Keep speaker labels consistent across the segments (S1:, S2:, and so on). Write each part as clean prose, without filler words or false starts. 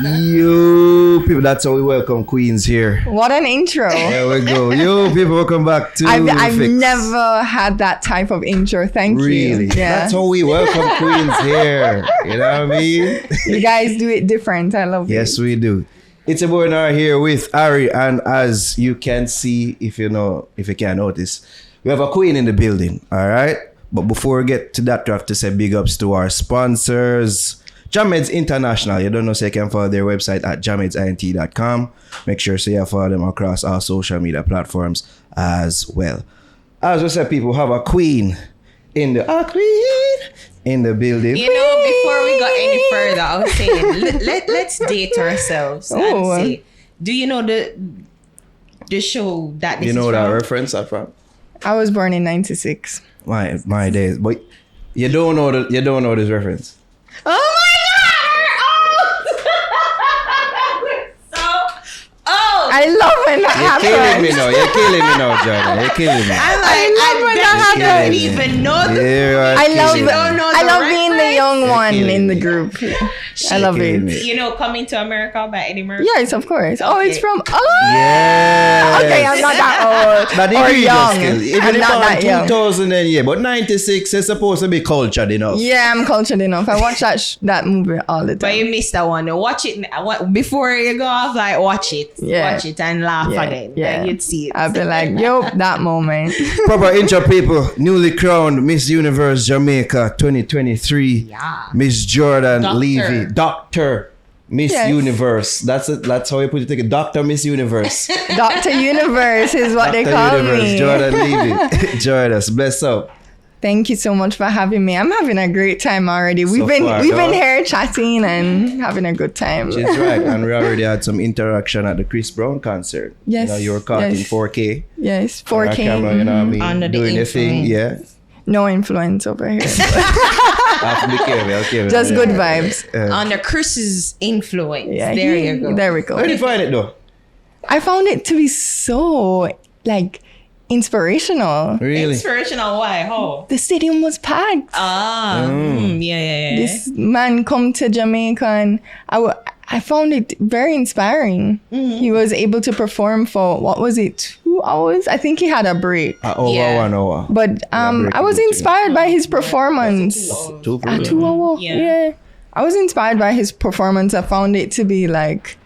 S1: Yo, people, that's how we welcome queens here.
S2: What an intro.
S1: There we go. Yo, people, welcome back to
S2: I've
S1: Fix.
S2: never had that type of intro. Thank you.
S1: Really?
S2: Yeah.
S1: That's how we welcome queens here. You know what I mean?
S2: You guys do it different. I love it.
S1: Yes, we do. It's a boy now here with Ari, and as you can see, if you can notice, we have a queen in the building, all right? But before we get to that, we have to say big ups to our sponsors. Jameds International, you don't know, so you can follow their website at jamedsint.com. Make sure so you follow them across all social media platforms as well. As we said, people have a queen in the building.
S3: You know, before we got any further, I was saying let's date ourselves and say, do you know the show that this
S1: You know
S3: is
S1: that
S3: from?
S1: reference are from?
S2: I was born in 96.
S1: My days, but you don't know this reference.
S3: Oh my god!
S2: I love when that happens.
S1: You're killing me now, Jordan. You're killing me.
S3: I'm like, I don't even know the
S2: I love being the young one in the group. I love it.
S3: You know, Coming to America by Eddie Murphy.
S2: Yes, of course. Oh, it's from.
S1: Yes.
S2: Okay, I'm not that old
S1: But
S2: or young.
S1: Even
S2: I'm not that young.
S1: 2000 then, yeah, but 96 is supposed to be cultured enough.
S2: Yeah, I'm cultured enough. I watch that movie all the time.
S3: But you missed that one. Watch it before you go off. Like, watch it.
S2: Yeah.
S3: Watch it and laugh again.
S2: Yeah,
S3: Like, you'd see it.
S2: I'll be like, yo, that moment.
S1: Proper intro, people. Newly crowned Miss Universe Jamaica 2023.
S3: Yeah.
S1: Miss Jordanne
S3: Doctor.
S1: Levy. Dr. Miss
S2: Yes.
S1: Universe. That's how you put it together. Dr. Miss Universe.
S2: Dr. Universe is what they
S1: Dr.
S2: call
S1: Universe.
S2: me.
S1: Jordanne Levy. Join us. Bless up.
S2: Thank you so much for having me. I'm having a great time already. We've been here chatting and having a good time.
S1: She's right. And we already had some interaction at the Chris Brown concert.
S2: Yes.
S1: You know, you were caught in 4K.
S2: Yes,
S1: On our
S2: 4K.
S1: camera, you know what I mean?
S3: Under the
S1: Doing your thing. Yeah.
S2: No influence over here.
S1: I have to be careful.
S2: Just good vibes.
S3: Under Chris's influence.
S2: Yeah,
S3: There you go.
S2: There we go.
S1: Where did you find it though?
S2: I found it to be so inspirational.
S1: Really?
S3: Inspirational. Why? How?
S2: The stadium was packed.
S3: Yeah.
S2: This man come to Jamaica and I found it very inspiring. He was able to perform for, what was it, 2 hours? I think he had a break.
S1: Over 1 hour.
S2: But I was inspired by his performance.
S1: 2
S2: 2 hours? Yeah. I was inspired by his performance. I found it to be like,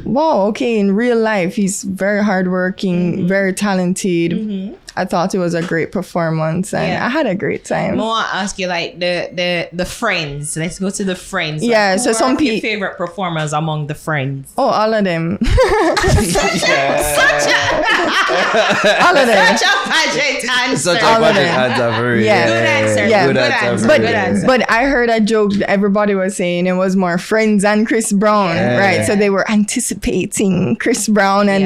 S2: wow, okay, in real life, he's very hardworking, very talented. I thought it was a great performance and I had a great time.
S3: I want to ask you, like, the friends. Let's go to the friends.
S2: Yeah,
S3: like,
S2: so some
S3: your
S2: people.
S3: favorite performers among the friends.
S2: Oh, all of them.
S3: Such
S2: All of them.
S3: a pageant answer.
S1: Such a
S2: All of
S1: budget
S2: them.
S1: answer for real.
S2: Yeah.
S3: Good answer.
S2: Yeah.
S3: Good answer.
S2: But,
S3: Good answer.
S2: but I heard a joke that everybody was saying it was more Friends and Chris Brown, right? So they were anticipating Chris Brown and,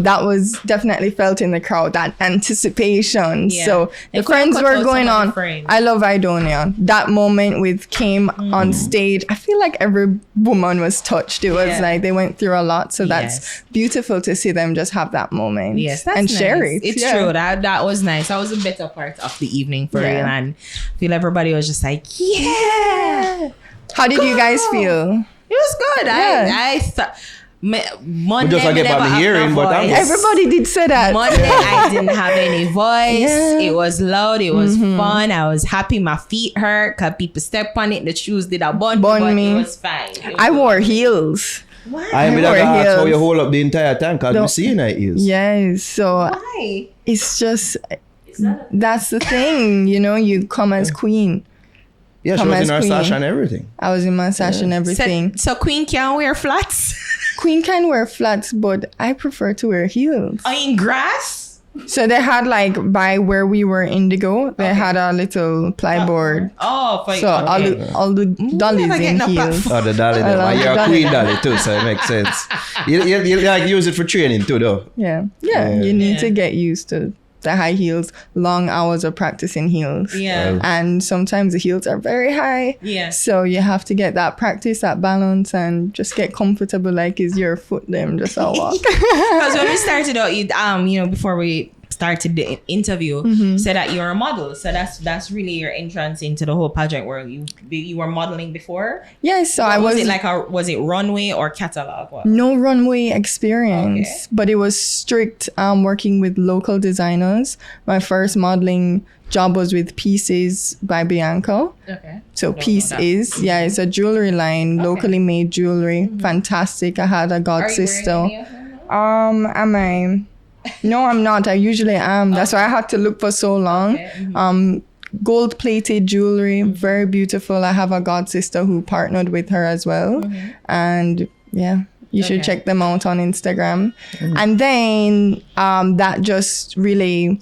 S2: that was definitely felt in the crowd, that anticipation.
S3: Yeah.
S2: So the
S3: If
S2: Friends
S3: I cut
S2: were
S3: out
S2: going
S3: some of
S2: on.
S3: the Friends.
S2: I love Idonia. That moment with Kim on stage, I feel like every woman was touched. It was like they went through a lot. So that's beautiful to see them just have that moment
S3: Yes, that's
S2: and
S3: nice.
S2: share it.
S3: It's true. That was nice. That was a better part of the evening for real. And I feel everybody was just like, yeah.
S2: How did you guys feel?
S3: It was good.
S2: Yeah.
S3: I thought Monday
S1: We just
S3: I
S1: forget about
S3: never
S1: the
S3: have
S1: hearing,
S3: no
S1: but
S3: voice.
S2: Everybody did say that.
S3: Monday I didn't have any voice.
S2: Yeah.
S3: It was loud. It was fun. I was happy. My feet hurt because people stepped on it. The shoes did a bun me. It was fine.
S2: I wore heels.
S3: Why?
S1: I mean,
S2: wore
S1: that's how
S2: heels.
S1: you hold up the entire time because we see night heels.
S2: Yes. So
S3: Why?
S2: it's just, that's the thing, you come as queen.
S1: Yeah, she
S2: Come
S1: was
S2: as
S1: in her
S2: queen.
S1: sash and everything.
S2: I was in my sash and everything.
S3: So Queen can't wear flats?
S2: Queen can wear flats, but I prefer to wear heels.
S3: In grass?
S2: So they had by where we were Indigo, they had a little plyboard.
S3: Oh, for
S2: So all the dollies
S3: never get
S2: in
S3: no
S2: heels.
S1: Oh, the dolly.
S2: I love
S1: You're
S2: the
S1: a
S2: dolly.
S1: queen dolly too, so it makes sense. You like use it for training too, though.
S2: Yeah. You need to get used to the high heels, long hours of practicing heels.
S3: Yeah.
S2: And sometimes the heels are very high.
S3: Yeah.
S2: So you have to get that practice, that balance, and just get comfortable like it's your foot them just all walk.
S3: Because when we started out, before we started the interview, said that you're a model. So that's really your entrance into the whole pageant world. You were modeling before?
S2: Yes, so I was.
S3: Was it runway or catalog? What?
S2: No runway experience, but it was strict working with local designers. My first modeling job was with Pieces by Bianco. Okay. So Piece is, it's a jewelry line, locally made jewelry. Fantastic. I had a god sister. Am I? No, I'm not. I usually am. That's why I had to look for so long. Gold plated jewelry, very beautiful. I have a god sister who partnered with her as well. And you should check them out on Instagram. And then that just really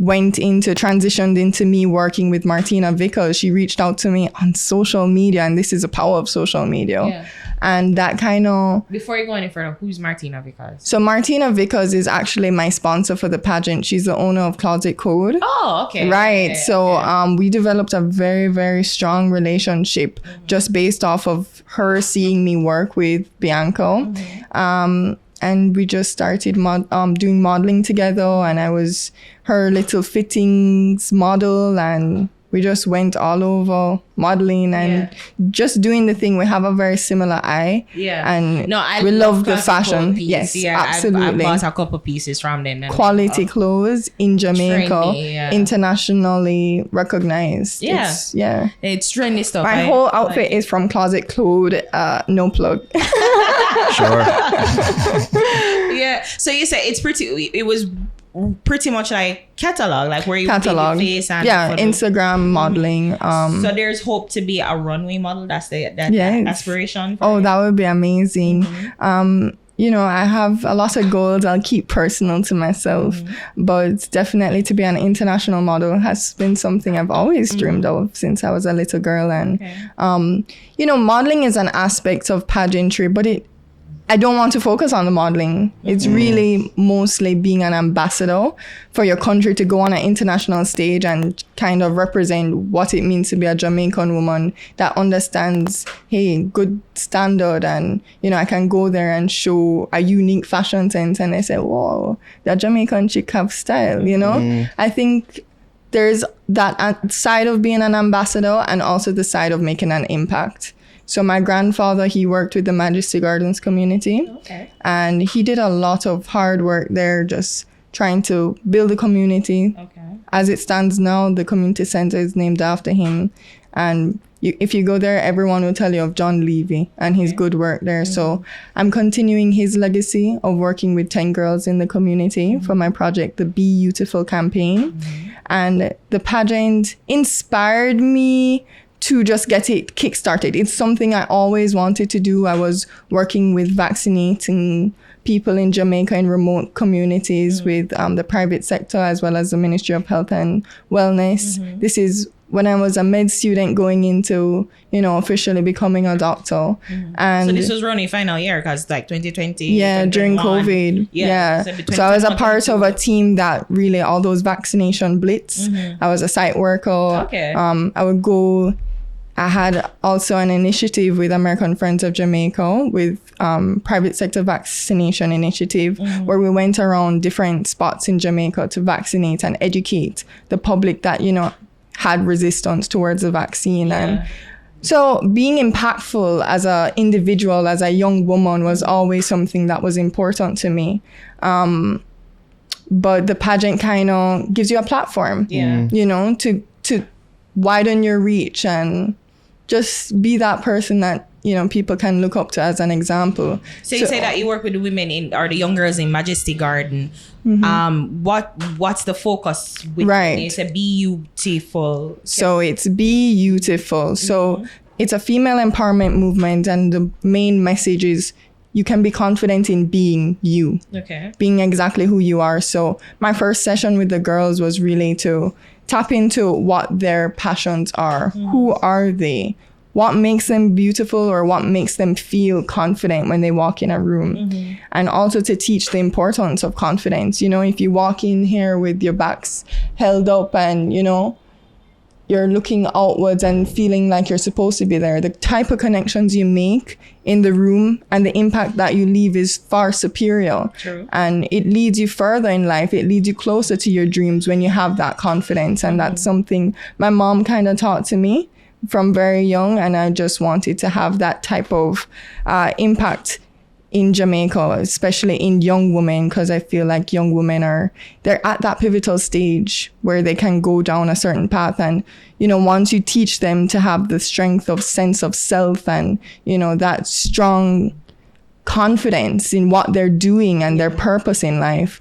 S2: transitioned into me working with Martina Vickers. She reached out to me on social media, and this is the power of social media. Yeah. And that kind of... Before you go any further, who's Martina Vickers? So Martina Vickers is actually my sponsor for the pageant. She's the owner of Closet Code. Oh, okay. Right. We developed a very, very strong relationship just based off of her seeing me work with Bianco. And we just started doing modeling together, and I was her little fittings model, and we just went all over modeling and just doing the thing. We have a very similar eye. Yeah. And we love the fashion. Yes, absolutely. I bought a couple pieces from them. Quality clothes in Jamaica, trendy, internationally recognized. Yeah. It's trendy stuff. My whole outfit is from Closet Code, no plug.
S1: Sure.
S3: Yeah. So you said it was pretty much like catalog, like where you put your face and
S2: Instagram modeling.
S3: So there's hope to be a runway model. That's that aspiration.
S2: That would be amazing. I have a lot of goals I'll keep personal to myself, but definitely to be an international model has been something I've always dreamed of since I was a little girl. And modeling is an aspect of pageantry, but I don't want to focus on the modeling. It's really mostly being an ambassador for your country to go on an international stage and kind of represent what it means to be a Jamaican woman that understands, hey, good standard. And, I can go there and show a unique fashion sense and they say, whoa, that Jamaican chick have style, I think there's that side of being an ambassador and also the side of making an impact. So my grandfather, he worked with the Majesty Gardens community, and he did a lot of hard work there, just trying to build a community. As it stands now, the community center is named after him. And if you go there, everyone will tell you of John Levy and his good work there. So I'm continuing his legacy of working with 10 girls in the community for my project, the Be Beautiful campaign. And the pageant inspired me to just get it kickstarted. It's something I always wanted to do. I was working with vaccinating people in Jamaica in remote communities with the private sector as well as the Ministry of Health and Wellness. This is when I was a med student going into, officially becoming a doctor. And
S3: so this was running final year because like 2020.
S2: Yeah, during COVID. Yeah. So I was a part of a team that really all those vaccination blitz. I was a site worker. I would go. I had also an initiative with American Friends of Jamaica with private sector vaccination initiative where we went around different spots in Jamaica to vaccinate and educate the public that, had resistance towards the vaccine. And so being impactful as an individual, as a young woman was always something that was important to me. But the pageant kind of gives you a platform, to widen your reach and just be that person that, people can look up to as an example.
S3: So you say that you work with the women or the young girls in Majesty Garden. What's the focus with it's a Be Beautiful?
S2: So it's Be Beautiful. So it's a female empowerment movement, and the main message is you can be confident in being you. Being exactly who you are. So my first session with the girls was really to tap into what their passions are. Who are they? What makes them beautiful, or what makes them feel confident when they walk in a room? And also to teach the importance of confidence. If you walk in here with your backs held up and, you're looking outwards and feeling like you're supposed to be there. The type of connections you make in the room and the impact that you leave is far superior.
S3: True.
S2: And it leads you further in life. It leads you closer to your dreams when you have that confidence. And that's something my mom kind of taught to me from very young. And I just wanted to have that type of impact in Jamaica, especially in young women, because I feel like young women they're at that pivotal stage where they can go down a certain path. And, you know, once you teach them to have the strength of sense of self and, you know, that strong confidence in what they're doing and their purpose in life,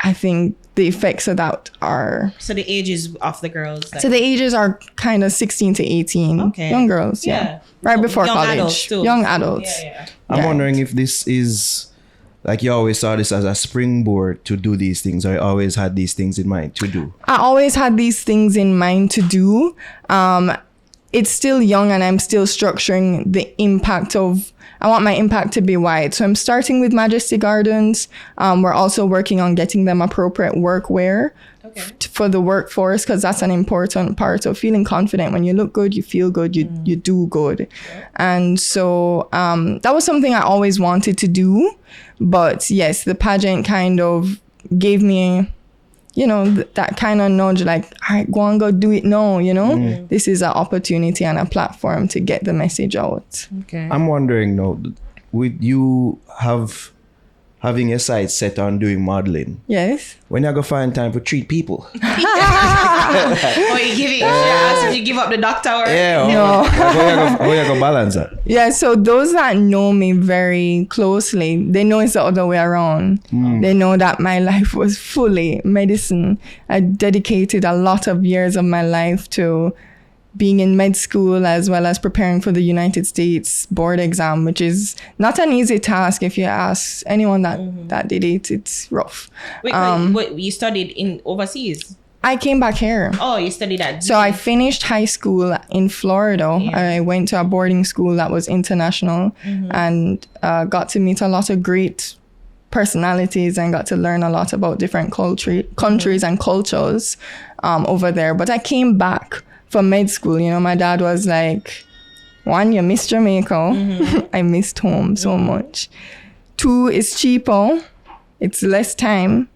S2: I think the effects of that are...
S3: So the ages of the girls?
S2: So the ages are kind of 16 to 18.
S3: Okay.
S2: Young girls, yeah. Right before
S3: young
S2: college.
S3: Adults too.
S2: Young adults.
S3: Yeah.
S1: I'm
S2: Yeah.
S1: wondering if this is, like, you always saw this as a springboard to do these things, or you always had these things in mind to do?
S2: I always had these things in mind to do. It's still young and I'm still structuring the impact of... I want my impact to be wide. So I'm starting with Majesty Gardens. We're also working on getting them appropriate workwear for the workforce, because that's an important part of feeling confident. When you look good, you feel good, you do good. And so that was something I always wanted to do. But yes, the pageant kind of gave me, you know, that kind of nudge, like, all right, go and go do it now, you know? This is an opportunity and a platform to get the message out.
S3: Okay.
S1: I'm wondering now, with you having your sights set on doing modeling,
S2: Yes.
S1: when you go find time to treat people?
S3: Or you give it as if you give up the doctor or...
S1: Yeah.
S2: No.
S1: How you go balance that?
S2: Yeah, so those that know me very closely, they know it's the other way around. They know that my life was fully medicine. I dedicated a lot of years of my life to being in med school as well as preparing for the United States board exam, which is not an easy task. If you ask anyone that did it, it's rough.
S3: Wait, you studied in overseas?
S2: I came back here.
S3: Oh, you studied at...
S2: So I finished high school in Florida.
S3: Yeah.
S2: I went to a boarding school that was international and got to meet a lot of great personalities and got to learn a lot about different countries and cultures over there. But I came back for med school. You know, my dad was like, one, you missed Jamaica. I missed home so much. Two, it's cheaper. It's less time.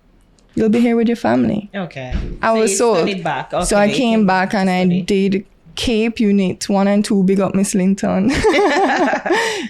S2: You'll be here with your family.
S3: Okay.
S2: I was sold.
S3: Studied back. Okay,
S2: So I came back and I did Cape Unit 1 and 2, big up Miss Linton,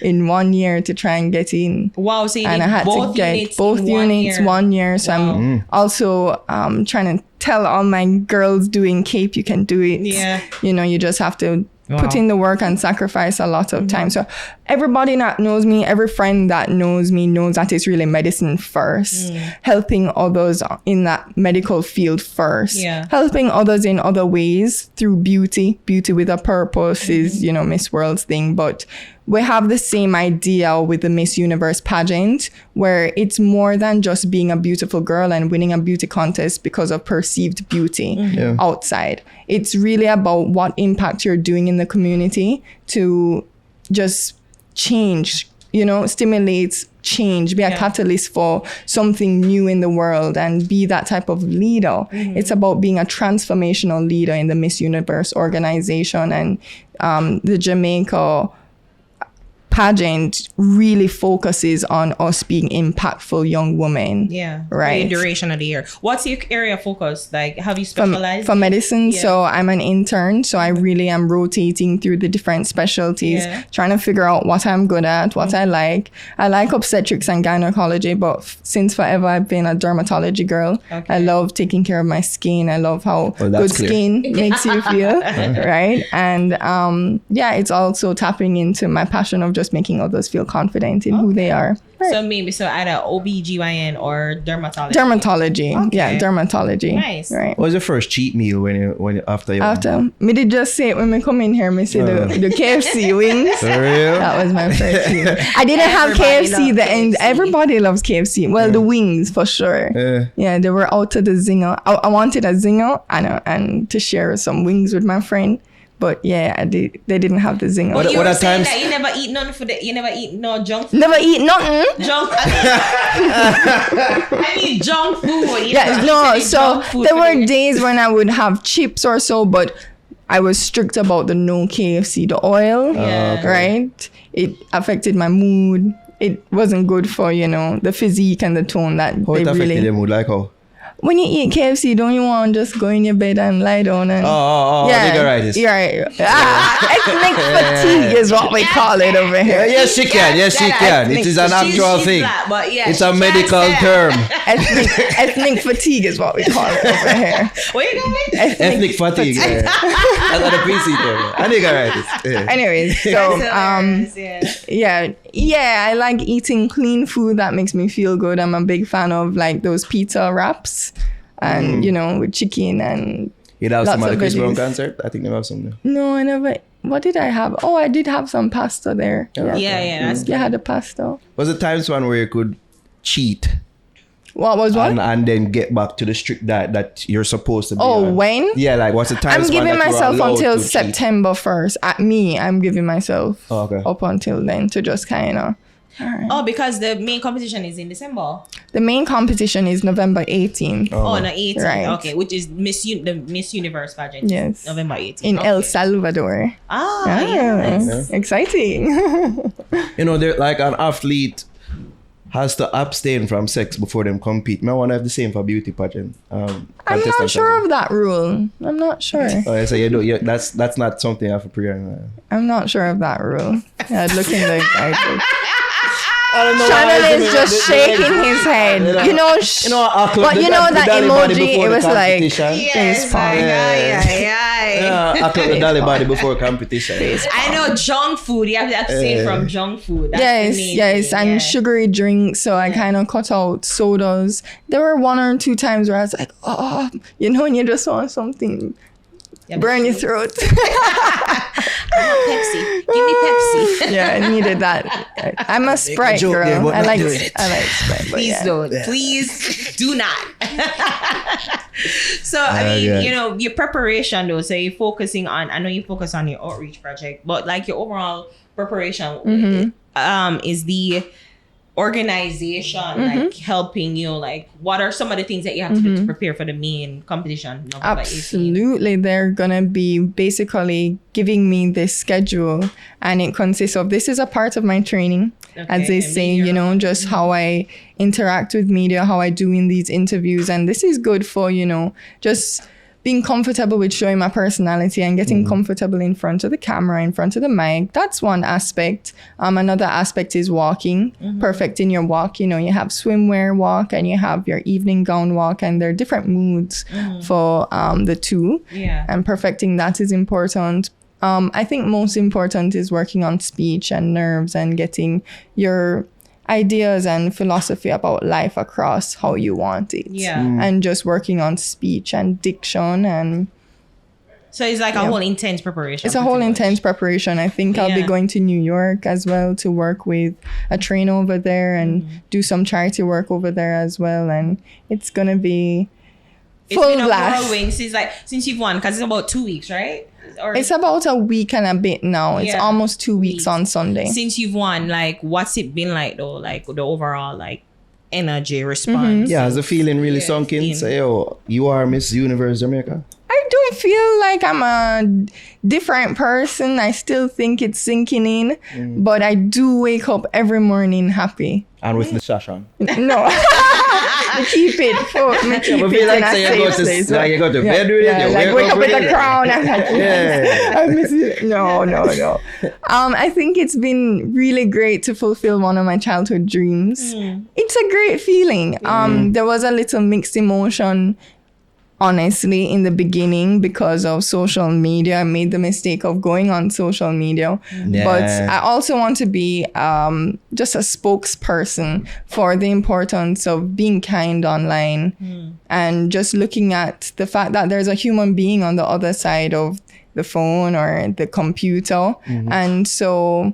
S2: in 1 year to try and get in.
S3: Wow, so you
S2: And
S3: did
S2: I had
S3: both
S2: to get
S3: units
S2: both
S3: in
S2: units 1 year. So I'm also trying to tell all my girls doing Cape, you can do it.
S3: Yeah.
S2: You know, you just have to put in the work and sacrifice a lot of time. So everybody that knows me, every friend that knows me knows that it's really medicine first, helping others in that medical field first, helping others in other ways through beauty with a purpose is, you know, Miss World's thing. But we have the same idea with the Miss Universe pageant, where it's more than just being a beautiful girl and winning a beauty contest because of perceived beauty outside. It's really about what impact you're doing in the community to just change, you know, stimulate change, be a catalyst for something new in the world and be that type of leader. It's about being a transformational leader in the Miss Universe organization, and the Jamaica pageant really focuses on us being impactful young women.
S3: Yeah.
S2: Right.
S3: The duration of the year. What's your area of focus? Like, have you specialized?
S2: For medicine, so I'm an intern, so I really am rotating through the different specialties, trying to figure out what I'm good at, what I like. I like obstetrics and gynecology, but since forever I've been a dermatology girl. I love taking care of my skin. I love how good skin makes you feel, right? And it's also tapping into my passion of just making others feel confident in who they are. Right.
S3: So maybe either OBGYN or dermatology.
S2: Dermatology.
S3: Nice.
S2: Right.
S1: What was your first cheat meal when after you?
S2: After me did just say it when me come in here, me say the KFC wings.
S1: For real?
S2: That was my first meal. I didn't have KFC then. Everybody loves KFC. Well, the wings for sure. Yeah, they were out to the zinger. I wanted a zinger and to share some wings with my friend. But yeah, they didn't have the zinger.
S3: But you were saying that you never eat none for you never eat no junk food?
S2: Never eat nothing.
S3: Junk. I mean junk food.
S2: So there were days when I would have chips or so, but I was strict about the no KFC, the oil, right? It affected my mood. It wasn't good for, the physique and the tone that
S1: How
S2: they
S1: it affected
S2: really...
S1: your mood? Like how?
S2: When you eat KFC, don't you want to just go in your bed and lie down and...
S1: Niggeritis.
S2: Yeah, right. Ethnic fatigue is what we call it over here.
S1: Yes, she can. Yes, she can. It is an actual
S3: she's
S1: thing.
S3: Black, but yeah,
S1: It's a medical term.
S2: Ethnic fatigue is what we call it over here.
S3: What you going with?
S1: Ethnic fatigue. Yeah. That's not a PC term. A niggeritis. Yeah.
S2: Anyways, so I like eating clean food that makes me feel good. I'm a big fan of like those pizza wraps and with chicken and
S1: You'd have
S2: lots
S1: some at the
S2: of
S1: Chris Brown
S2: veggies.
S1: concert? I think they have some there.
S2: No, I never. What did I have? Oh, I did have some pasta there.
S3: Yeah, that's
S2: I had a pasta.
S1: Was the times one where you could cheat
S2: What was what?
S1: and then get back to the strict diet that you're supposed to be
S2: Oh,
S1: on?
S2: when?
S1: Yeah, like what's the time?
S2: I'm giving myself until September 1st. I'm giving myself up until then to just kind of.
S3: Oh, because the main competition is in December.
S2: The main competition is November 18th.
S3: Oh, no, 18th.
S2: Right.
S3: Okay, which is the Miss Universe pageant.
S2: Yes.
S3: November 18th.
S2: In El Salvador.
S3: Yes.
S2: Exciting.
S1: They're like an athlete has to abstain from sex before them compete. I want to have the same for beauty pageant.
S2: I'm not sure of that rule. I'm not sure.
S1: Oh, so that's not something I have to pre.
S2: I'm not sure of that rule. I'd look in the guidebook.
S1: I don't know.
S2: Shannon is just shaking his head. That emoji, it was like face palm.
S1: I took the dolly body before competition.
S3: I know junk food. You have to abstain from junk food. That's
S2: yes, and sugary drinks. So I kind of cut out sodas. There were 1 or 2 times where I was like, and you just want something. Burn your throat.
S3: Pepsi. Give me Pepsi.
S2: Yeah, I needed that. I'm a Sprite girl. I like Sprite.
S3: Please don't. Please do not. So, I mean, your preparation though, so you're focusing on, I know you focus on your outreach project, but like your overall preparation is the organization like helping you, like what are some of the things that you have to do to prepare for the main competition November 18th?
S2: Absolutely, they're gonna be basically giving me this schedule, and it consists of, this is a part of my training, as they say, just how I interact with media, how I do in these interviews, and this is good for just being comfortable with showing my personality and getting comfortable in front of the camera, in front of the mic. That's one aspect. Another aspect is walking, perfecting your walk. You have swimwear walk and you have your evening gown walk, and there are different moods for the two. Yeah. And perfecting that is important. I think most important is working on speech and nerves and getting your ideas and philosophy about life across how you want it. Yeah. And just working on speech and diction, and
S3: so it's like a whole intense preparation.
S2: It's a whole intense preparation. I think I'll be going to New York as well to work with a trainer over there and do some charity work over there as well, and it's gonna be full blast. Since you've won, because it's about 2 weeks, right? Or it's about a week and a bit now. It's almost 2 weeks on Sunday.
S3: Since you've won, like, what's it been like though? Like the overall energy response.
S1: Yeah, has the feeling really sunk in? Say, you are Miss Universe Jamaica.
S2: I don't feel like I'm a different person. I still think it's sinking in, but I do wake up every morning happy.
S1: And with the sash on?
S2: No. I keep it in a safe place.
S1: You go to bed with it,
S2: like wake up with a crown. I'm like, I miss it. No. I think it's been really great to fulfill one of my childhood dreams. It's a great feeling. There was a little mixed emotion, honestly, in the beginning because of social media. I made the mistake of going on social media. Yeah. But I also want to be just a spokesperson for the importance of being kind online and just looking at the fact that there's a human being on the other side of the phone or the computer. And so,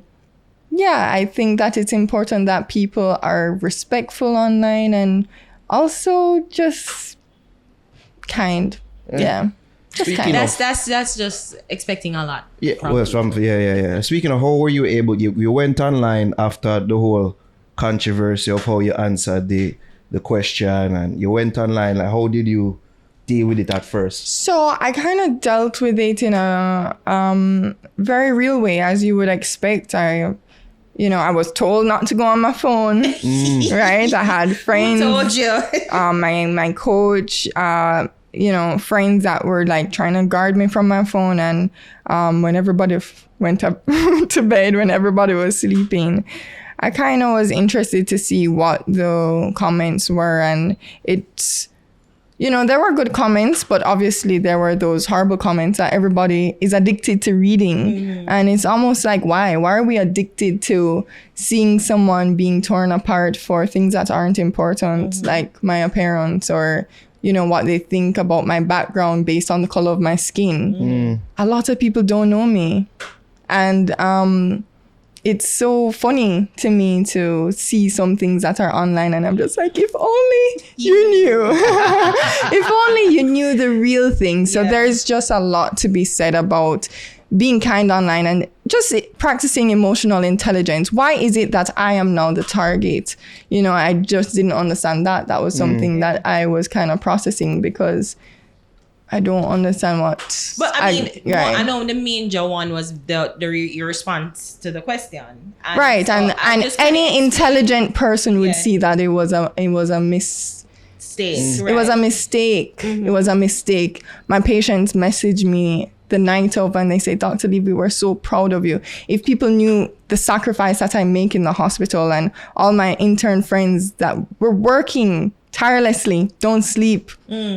S2: I think that it's important that people are respectful online and also just kind. Just kind.
S3: That's just expecting a lot.
S1: Speaking of, how were you able, you went online after the whole controversy of how you answered the question, and you went online, like how did you deal with it at first?
S2: So I kind of dealt with it in a very real way, as you would expect. I was told not to go on my phone, right? I had friends,
S3: Who told you?
S2: my coach, friends that were like trying to guard me from my phone. And when everybody went up to bed, when everybody was sleeping, I kind of was interested to see what the comments were. And it's, there were good comments, but obviously there were those horrible comments that everybody is addicted to reading. And it's almost like, why are we addicted to seeing someone being torn apart for things that aren't important, like my appearance or, what they think about my background based on the color of my skin. A lot of people don't know me. And it's so funny to me to see some things that are online, and I'm just like, if only you knew. If only you knew the real thing. So there's just a lot to be said about being kind online and just practicing emotional intelligence. Why is it that I am now the target? I just didn't understand that. That was something that I was kind of processing, because I don't understand what.
S3: But I know the major one was your response to the question. And
S2: right,
S3: so
S2: and any intelligent person would see that it was a
S3: mistake.
S2: It was a mistake. It was a mistake. My patients messaged me the night of, and they say, Dr. Levy, we're so proud of you. If people knew the sacrifice that I make in the hospital, and all my intern friends that were working tirelessly, don't sleep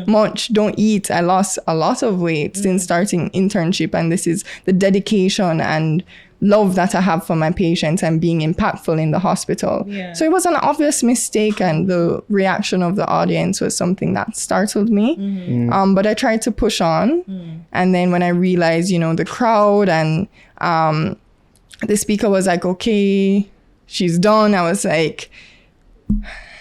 S2: much, don't eat. I lost a lot of weight since starting internship, and this is the dedication and love that I have for my patients and being impactful in the hospital. Yeah. So it was an obvious mistake, and the reaction of the audience was something that startled me. But I tried to push on. And then when I realized, the crowd and the speaker was like, okay, she's done. I was like...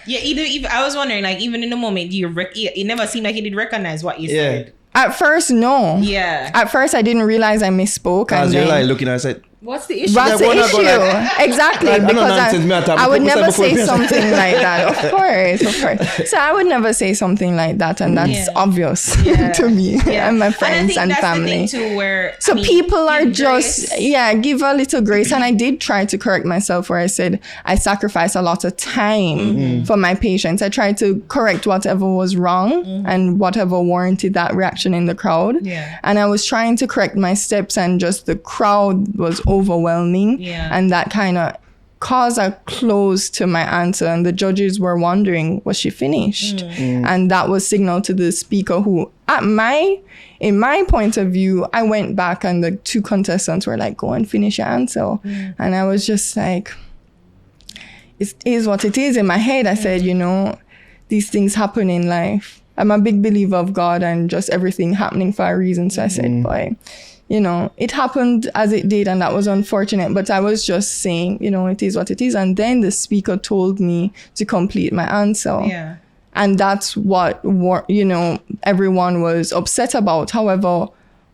S3: Yeah, even I was wondering, like, even in the moment, it never seemed like he did recognize what you said.
S2: At first, no.
S3: Yeah.
S2: At first, I didn't realize I misspoke.
S1: Because you're like looking, I said,
S3: what's the issue?
S2: What's the issue? Exactly. Because I would never say something like that. Of course. So I would never say something like that. And that's obvious to me and my friends and family.
S3: Too, where,
S2: people are just, give a little grace. And I did try to correct myself, where I said I sacrifice a lot of time for my patients. I tried to correct whatever was wrong and whatever warranted that reaction in the crowd. Yeah. And I was trying to correct my steps, and just the crowd was overwhelming, and that kind of caused a close to my answer, and the judges were wondering, was she finished? And that was signal to the speaker, who in my point of view, I went back and the two contestants were like, go and finish your answer. And I was just like, it is what it is. In my head, I said, these things happen in life. I'm a big believer of God and just everything happening for a reason. So I said, boy, it happened as it did, and that was unfortunate. But I was just saying, it is what it is. And then the speaker told me to complete my answer. Yeah. And that's what, everyone was upset about. However,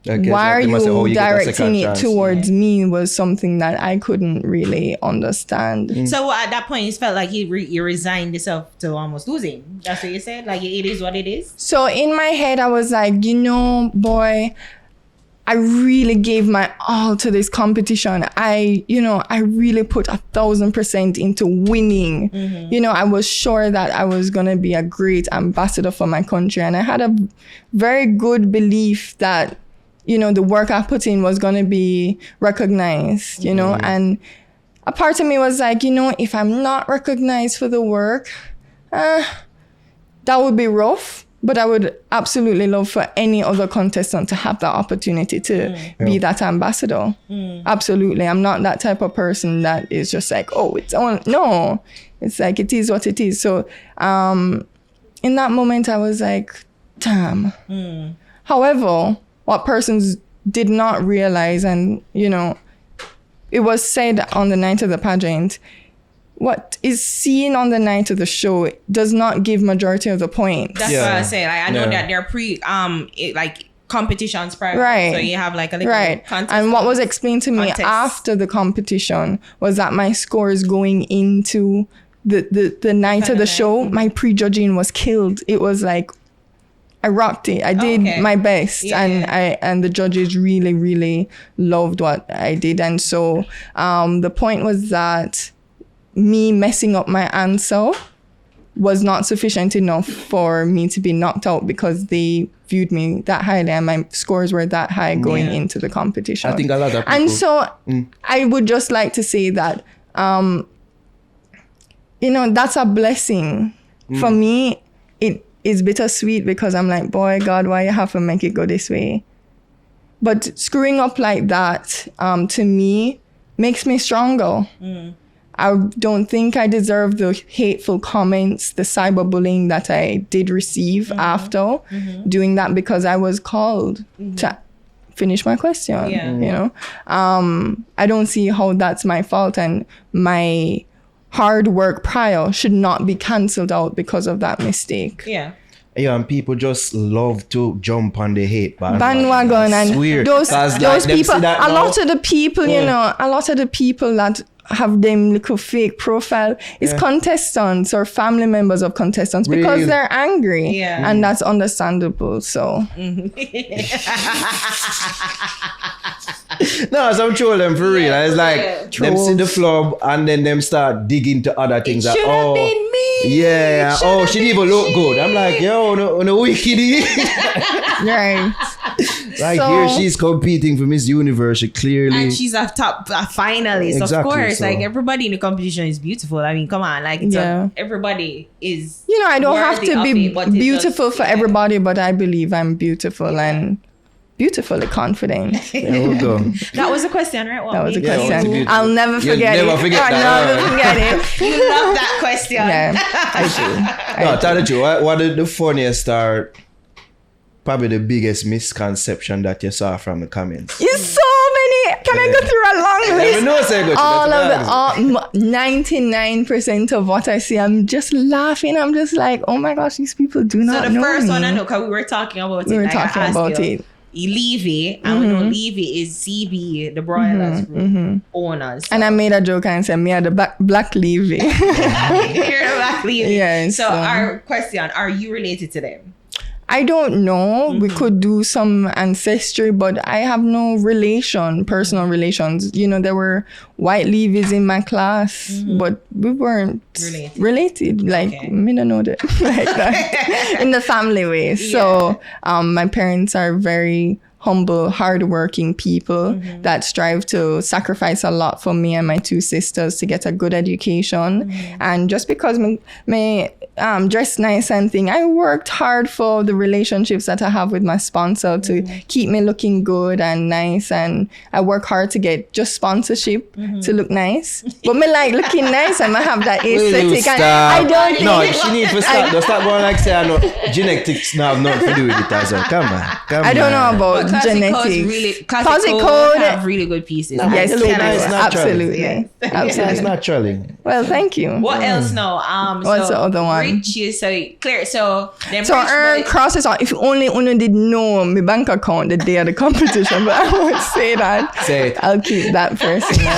S2: why are you directing it towards me was something that I couldn't really understand.
S3: So at that point, it felt like you resigned yourself to almost losing. That's what you said? Like, it is what it is?
S2: So in my head, I was like, boy, I really gave my all to this competition. I really put 1,000% into winning. I was sure that I was going to be a great ambassador for my country. And I had a very good belief that, the work I put in was going to be recognized, and a part of me was like, if I'm not recognized for the work, that would be rough. But I would absolutely love for any other contestant to have that opportunity to be that ambassador. Absolutely. I'm not that type of person that is just like, it's on. No, it's like, it is what it is. So in that moment, I was like, damn. However, what persons did not realize, and, it was said on the night of the pageant, what is seen on the night of the show does not give majority of the points.
S3: That's what I say. Like, I know that they're competitions prior. Right. So you have like a little contest.
S2: And what was explained to me after the competition was that my scores going into the night of the show, my prejudging was killed. It was like, I rocked it. I did my best, and the judges really, really loved what I did. And so the point was that me messing up my answer was not sufficient enough for me to be knocked out because they viewed me that highly and my scores were that high going into the competition.
S1: I think a lot of people...
S2: And so I would just like to say that, that's a blessing. For me, it is bittersweet because I'm like, boy, God, why you have to make it go this way? But screwing up like that, to me, makes me stronger. I don't think I deserve the hateful comments, the cyberbullying that I did receive after doing that because I was called to finish my question. I don't see how that's my fault, and my hard work prior should not be cancelled out because of that mistake.
S1: Yeah, and people just love to jump on the hate
S2: bandwagon, and
S1: weird.
S2: Those people, a lot of the people that have them little fake profile is contestants or family members of contestants because they're angry, and that's understandable. So
S1: no, some troll them for real. It's like them see the flub and then them start digging to other things.
S3: It should have been me.
S1: Yeah. She didn't even look good. I'm like, yo, no wickedy.
S2: Right.
S1: Like here she's competing for Miss Universe. She clearly,
S3: and she's a finalist. Exactly, of course. So. Like everybody in the competition is beautiful. I mean, come on, like everybody is.
S2: I don't have to be beautiful for everybody, but I believe I'm beautiful and beautifully confident.
S1: There we go.
S3: That was a question, right?
S2: That was a question. I'll never forget it.
S1: I'll never forget
S2: it.
S3: You love that question.
S2: Yeah, I do.
S1: No, tell the truth. What did the funniest or probably the biggest misconception that you saw from the comments?
S2: It's so many. Can I go through a long list? All of the 99% of what I see, I'm just laughing. I'm just like, oh my gosh, these people do not know.
S3: So the first one I know, because we were talking about it.
S2: We were talking about it.
S3: Levy, and we know Levy is CB, the broilers owners. So.
S2: And I made a joke and said, me are the black Levy.
S3: You're the black Levy.
S2: Yes.
S3: So our question, are you related to them?
S2: I don't know. We could do some ancestry, but I have no personal relations. There were white Levies in my class, but we weren't related. Like, me don't know that like that in the family way. So my parents are very humble, hardworking people that strive to sacrifice a lot for me and my two sisters to get a good education. And just because me dress nice and thing, I worked hard for the relationships that I have with my sponsor to keep me looking good and nice. And I work hard to get just sponsorship to look nice. But me like looking nice and I have that aesthetic. I don't think...
S1: No, she needs to stop. Don't start going like say, I know genetics now have nothing to do with it as well. Come on.
S2: I don't know about genetics.
S3: Classic code have really good pieces.
S2: Yes, absolutely.
S3: Yes.
S2: Absolutely.
S1: It's naturally.
S2: Well, thank you.
S3: What else now?
S2: What's the other one?
S3: Rich, clear. So
S2: earn crosses on. If only Uno did know my bank account the day of the competition, but I won't say that.
S1: Say it.
S2: I'll keep that personal.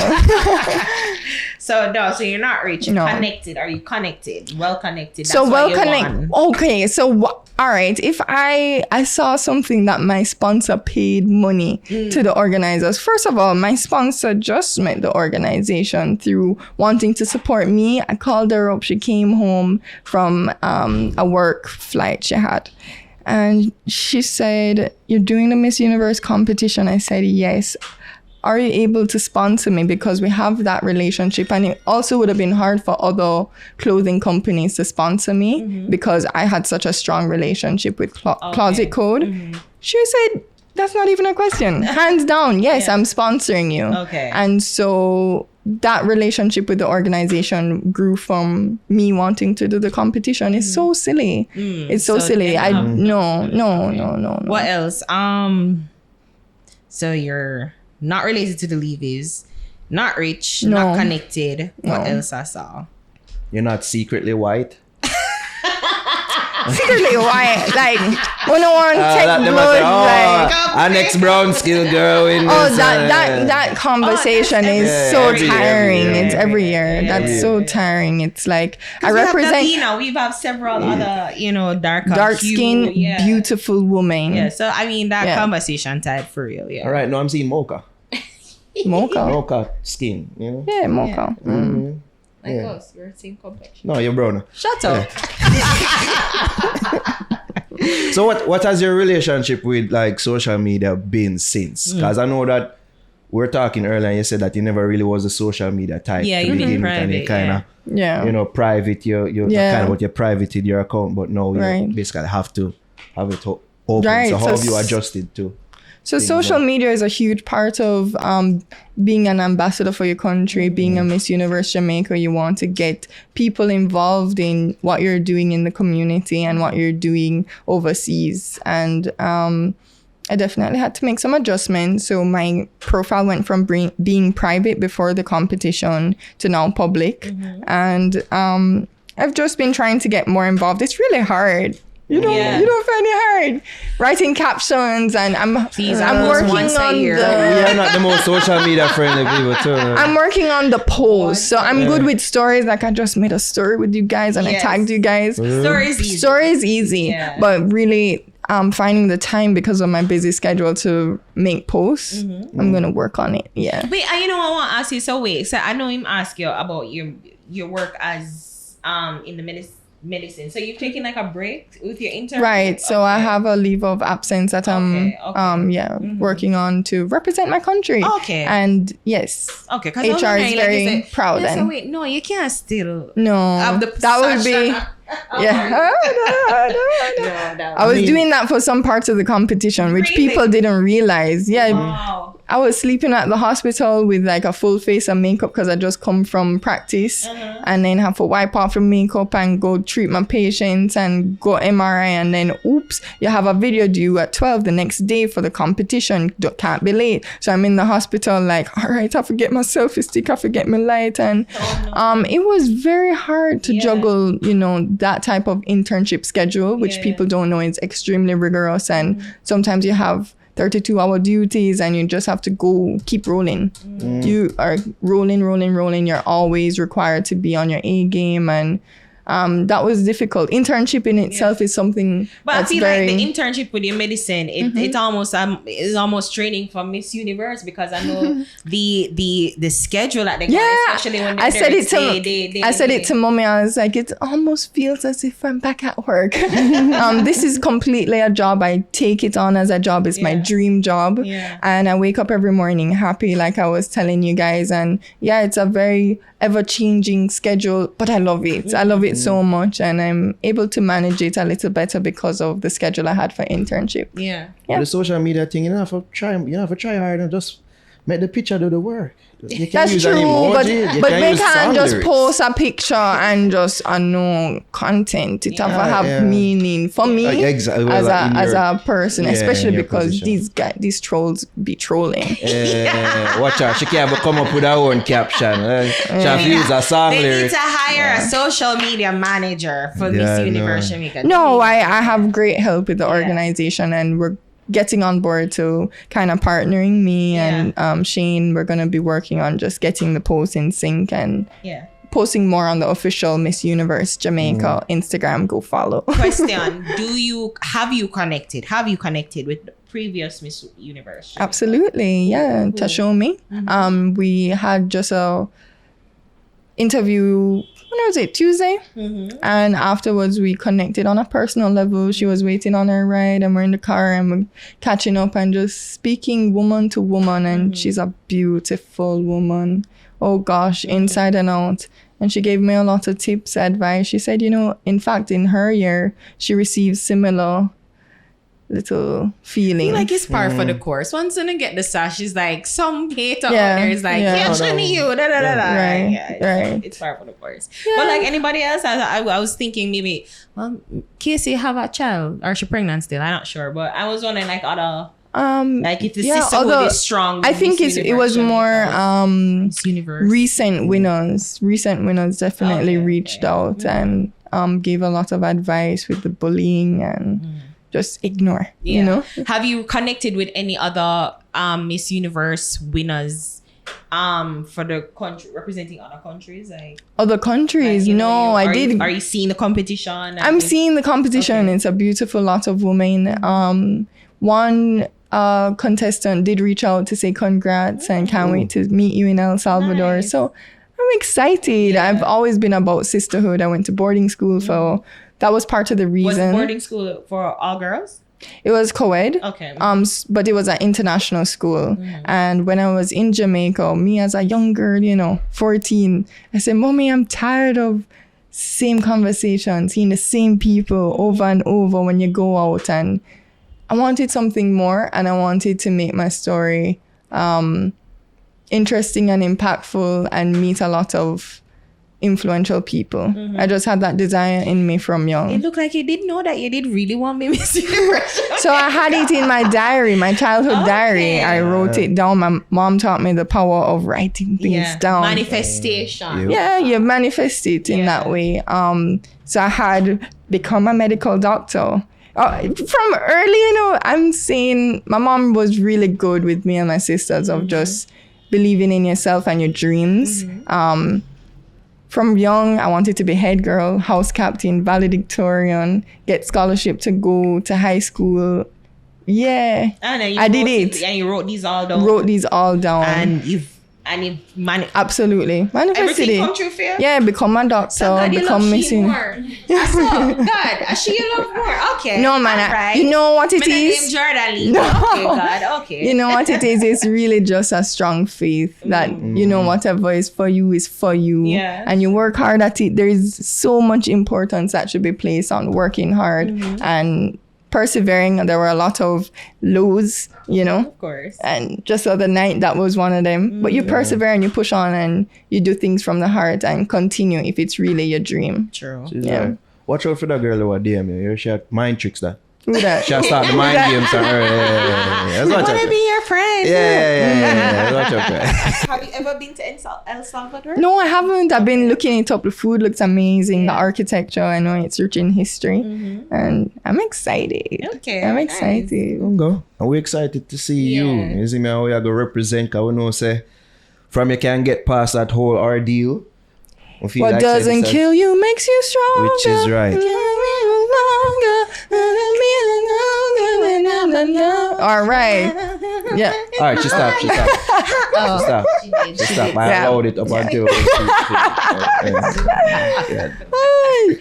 S3: So you're not rich. You're connected. Are you connected? Well connected. That's
S2: so well connected. Okay. So all right. If I saw something that my sponsor paid money to the organizers. First of all, my sponsor just met the organization through wanting to support me. I called her up. She came home from a work flight she had. And she said, "You're doing the Miss Universe competition?" I said, "Yes. Are you able to sponsor me?" Because we have that relationship. And it also would have been hard for other clothing companies to sponsor me because I had such a strong relationship with Closet Code. She said, "That's not even a question. Hands down. Yes, I'm sponsoring you."
S3: Okay.
S2: And so that relationship with the organization grew from me wanting to do the competition. It's so silly. It's so silly. No.
S3: What else? So you're not related to the Levies, not rich, not connected. What else I saw?
S1: You're not secretly white?
S2: secretly why like when I want to
S1: that
S2: take
S1: them
S2: blood
S1: say,
S2: like
S1: our next brown skill girl in
S2: oh
S1: this,
S2: that conversation is so
S1: every year,
S2: tiring.
S1: every year,
S2: It's every year. That's so tiring. It's like I represent
S3: we have several other, dark
S2: skin, beautiful woman.
S3: Yeah, so I mean that conversation type for real. Yeah.
S1: all right, no, I'm seeing mocha.
S2: Mocha.
S1: Skin,
S2: Yeah, mocha.
S3: Like us, you're the same complexion.
S1: No, you're brown.
S3: Shut up.
S1: So what has your relationship with like social media been since? Because I know that we're talking earlier and you said that you never really was a social media type.
S3: Yeah,
S1: to
S3: you've
S1: begin
S3: been
S1: with, and you
S3: private,
S1: kind of private you kind of what you privated your account, but now you basically have to have it open.
S2: Right.
S1: So how have you adjusted to?
S2: So social media is a huge part of being an ambassador for your country, being a Miss Universe Jamaica. You want to get people involved in what you're doing in the community and what you're doing overseas. And I definitely had to make some adjustments. So my profile went from being private before the competition to now public. And I've just been trying to get more involved. It's really hard. You don't find it hard writing captions, and I'm working on
S1: We are not the most social media friendly people too.
S2: I'm working on the post, so I'm good with stories. Like I just made a story with you guys, and I tagged you guys. Story is easy, but really, finding the time because of my busy schedule to make posts. I'm gonna work on it. Yeah.
S3: Wait, I want to ask you. So I know him ask you about your work as in the medicine. So you've taken like a break with your intern?
S2: Right. So I have a leave of absence that I'm working on to represent my country.
S3: Okay.
S2: And yes.
S3: Okay.
S2: HR is very proud.
S3: So wait, no, you can't still
S2: have the that would be I was doing that for some parts of the competition, which people didn't realize. Yeah.
S3: Wow.
S2: I was sleeping at the hospital with like a full face of makeup because I just come from practice and then have to wipe off the makeup and go treat my patients and go MRI, and then oops, you have a video due at 12 the next day for the competition. Can't be late. So I'm in the hospital like, all right, I forget my selfie stick, I forget my light, and it was very hard to juggle, that type of internship schedule, which people don't know is extremely rigorous, and sometimes you have 32-hour duties and you just have to go keep rolling. You are rolling. You're always required to be on your A game, and that was difficult. Internship in itself is something
S3: but
S2: that's
S3: I feel
S2: very...
S3: like the internship with your medicine, it almost is almost training for Miss Universe, because I know the schedule at the especially when
S2: I said it to mommy. I was like, it almost feels as if I'm back at work. This is completely a job. I take it on as a job. It's my dream job, and I wake up every morning happy, like I was telling you guys. And it's a very ever-changing schedule, but I love it. I love it so much, and I'm able to manage it a little better because of the schedule I had for internship.
S1: The social media thing, you have to try hard and just make the picture do the work. You can
S2: That's
S1: use
S2: true,
S1: an emoji,
S2: but
S1: can
S2: they
S1: use
S2: can't
S1: song
S2: just
S1: lyrics.
S2: post a picture and just no content. It have meaning for me as a person, especially because these trolls be trolling.
S1: Watch out, she can't come up with her own caption. She have to use a song lyric.
S3: They need to hire a social media manager for Miss Universe Jamaica.
S2: No, I have great help with the organization, and we're getting on board to kind of partnering me and Shane. We're going to be working on just getting the posts in sync and posting more on the official Miss Universe Jamaica Instagram. Go follow.
S3: Question: have you connected with the previous Miss Universe Jamaica?
S2: Absolutely, yeah. To show me, we had just a interview. When was it? Tuesday? And afterwards we connected on a personal level. She was waiting on her ride and we're in the car and we're catching up and just speaking woman to woman, and she's a beautiful woman. Oh gosh, inside and out. And she gave me a lot of tips, advice. She said, in fact, in her year, she received similar little feeling.
S3: Like it's par for the course. Once you get the sash, it's like some hater out there is like, you, Right. It's par for the course. But like anybody else, I was thinking maybe, Casey have a child or she pregnant still. I'm not sure, but I was wondering like other. Like if the sister would be strong.
S2: I think it was more recent winners. Recent winners definitely reached out, and gave a lot of advice with the bullying and just ignore, you know.
S3: Have you connected with any other Miss Universe winners for the country, representing other countries, like
S2: other countries?
S3: like, you
S2: No,
S3: know,
S2: I did.
S3: Are you seeing the competition?
S2: I'm seeing the competition.
S3: Okay.
S2: It's a beautiful lot of women. One contestant did reach out to say congrats and can't wait to meet you in El Salvador.
S3: Nice.
S2: So I'm excited. I've always been about sisterhood. I went to boarding school, so that was part of the
S3: Was
S2: reason.
S3: boarding school for all girls?
S2: It was co-ed.
S3: Okay.
S2: But it was an international school. And when I was in Jamaica, me as a young girl, 14, I said, Mommy, I'm tired of same conversations, seeing the same people over and over when you go out. And I wanted something more, and I wanted to make my story interesting and impactful and meet a lot of influential people. I just had that desire in me from young.
S3: It looked like you did know that you did really want me Miss Universe.
S2: So I had it in my diary, my childhood diary. I wrote it down. My mom taught me the power of writing things down.
S3: Manifestation.
S2: Yeah, you manifest it in that way. So I had become a medical doctor. From early, I'm saying my mom was really good with me and my sisters of just believing in yourself and your dreams. From young, I wanted to be head girl, house captain, valedictorian, get scholarship to go to high school. Yeah, I did it.
S3: And you wrote these all down.
S2: Wrote these all down.
S3: And you've
S2: absolutely manifested
S3: everything
S2: it.
S3: come true for you?
S2: Yeah, become a doctor,
S3: God, you
S2: become
S3: love
S2: Miss
S3: she
S2: Universe.
S3: more. So, God, she you love more. Okay.
S2: No, man.
S3: Right.
S2: You know what it
S3: My name
S2: is?
S3: Jordanne Lee.
S2: No.
S3: Okay, God. Okay.
S2: You know what it is? It's really just a strong faith that, whatever is for you is for you.
S3: Yeah.
S2: And you work hard at it. There is so much importance that should be placed on working hard and persevering. There were a lot of lows,
S3: Of course.
S2: and just the other night, that was one of them. But you persevere and you push on and you do things from the heart and continue if it's really your dream.
S3: True.
S1: She's
S2: Yeah.
S1: like, watch out for that girl who DM you. She had mind tricks that.
S2: Who that?
S1: She start the mind games on her. That's
S3: I
S1: what
S3: want to be your friend.
S1: Yeah. That's what
S3: Have you ever been to El Salvador?
S2: No, I haven't. I've been looking it up. The food looks amazing. The architecture, I know it's rich in history. And I'm excited.
S3: Okay,
S2: I'm
S3: nice.
S2: excited.
S1: go. And we're excited to see you. You see me how we are going to represent, because we know, say, from you can get past that whole ordeal. We feel
S2: What
S1: like
S2: doesn't
S1: say,
S2: kill you makes you stronger.
S1: Which is right.
S2: All right. Yeah.
S1: All right, she stopped. She stopped. I allowed it up until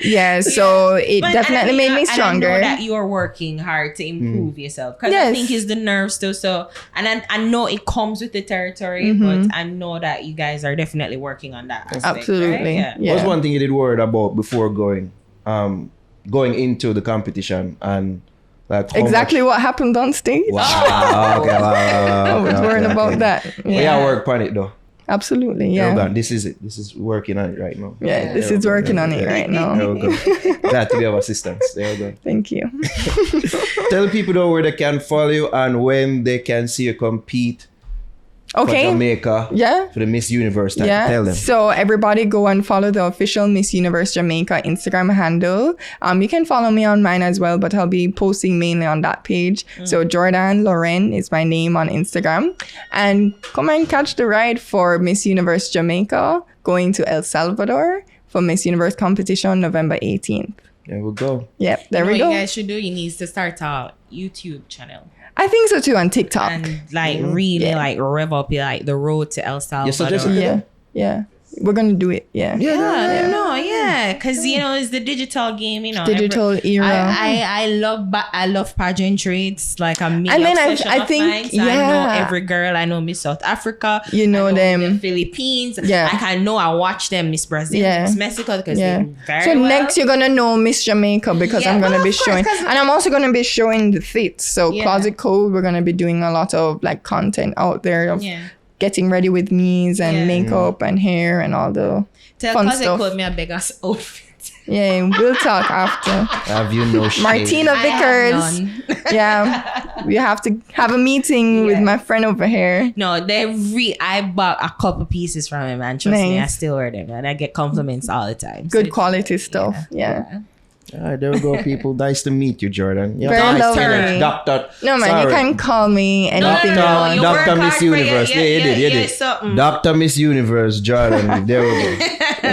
S2: Yeah, so it
S3: But
S2: definitely made me stronger.
S3: And I know that you're working hard to improve yourself, because I
S2: Yes.
S3: think it's the nerves too. So, and I know it comes with the territory, but I know that you guys are definitely working on that aspect,
S2: Absolutely.
S3: right?
S2: Yeah.
S1: What's one thing you did worried about before going into the competition, and like how
S2: Exactly
S1: much-
S2: what happened on stage.
S1: Wow. Okay. Wow.
S2: I was worried about that.
S1: But yeah, work on it though.
S2: Absolutely.
S1: Yeah.
S2: Yeah.
S1: This is it. This is working on it right now.
S2: Yeah, this is working on it right now.
S1: There we go. Glad to be of assistance. There we go.
S2: Thank you.
S1: Tell people though where they can follow you and when they can see you compete for
S2: Okay.
S1: Jamaica.
S2: Yeah.
S1: For the Miss Universe title.
S2: Yeah.
S1: Tell them.
S2: So everybody go and follow the official Miss Universe Jamaica Instagram handle. You can follow me on mine as well, but I'll be posting mainly on that page. So Jordanne Lauren is my name on Instagram. And come and catch the ride for Miss Universe Jamaica, going to El Salvador for Miss Universe competition November 18th.
S1: There we go.
S2: Yep, there
S3: What
S2: we go.
S3: you guys should do, you need to start a YouTube channel
S2: I think so too on TikTok.
S3: and like really like rev up like the road to El Salvador.
S1: suggested
S2: Yeah. Yeah. We're going to do it. Yeah.
S3: Because it's the digital game,
S2: Digital era.
S3: I love pageantry. It's like a mini
S2: And then
S3: obsession
S2: I
S3: of
S2: think,
S3: mine. So I know
S2: yeah.
S3: every girl. I know Miss South Africa.
S2: You know
S3: I
S2: them.
S3: the Philippines.
S2: Yeah.
S3: I know I watch them Miss Brazil,
S2: Yeah.
S3: Miss Mexico, because
S2: Yeah.
S3: they do very
S2: So
S3: well.
S2: next you're gonna know Miss Jamaica because
S3: Yeah,
S2: I'm gonna
S3: well,
S2: be
S3: of course,
S2: showing,
S3: 'cause-
S2: and I'm also gonna be showing the fits. So
S3: Yeah.
S2: Closet Code, we're gonna be doing a lot of like content out there of getting ready with me's and
S3: Yeah.
S2: makeup and hair and all the
S3: Tell
S2: fun
S3: Closet
S2: stuff.
S3: Code me a big ass outfit.
S2: Yeah, we'll talk after.
S1: Have you no shame?
S2: Martina
S3: I have
S2: Vickers.
S3: none.
S2: Yeah, we have to have a meeting with
S3: Yeah.
S2: my friend over here.
S3: No, I bought a couple pieces from him, and trust me, I
S2: Nice.
S3: still wear them, and I get compliments all the time. So
S2: Good
S3: it's-
S2: quality stuff. Yeah.
S1: All right, there we go, people. Nice to meet you, Jordan. Yeah,
S2: Very
S1: nice
S2: lovely.
S1: to- Doctor.
S2: No man,
S1: sorry.
S2: you can call me anything you
S1: Doctor,
S2: want.
S3: you
S1: Doctor
S3: work
S1: Miss
S3: hard for your-
S1: Universe. Yeah, you did.
S3: yeah, something.
S1: Doctor Miss Universe, Jordan. There we go.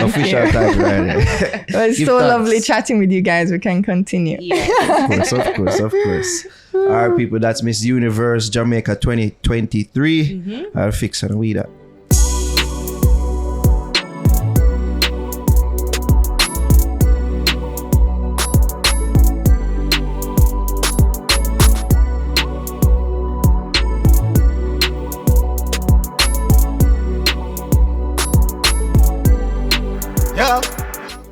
S1: Official title right there.
S2: It was
S1: Give
S2: so
S1: thanks.
S2: lovely chatting with you guys. We can continue.
S3: Yeah.
S1: Of course. All right, people. That's Miss Universe Jamaica 2023. I'll fix and we that.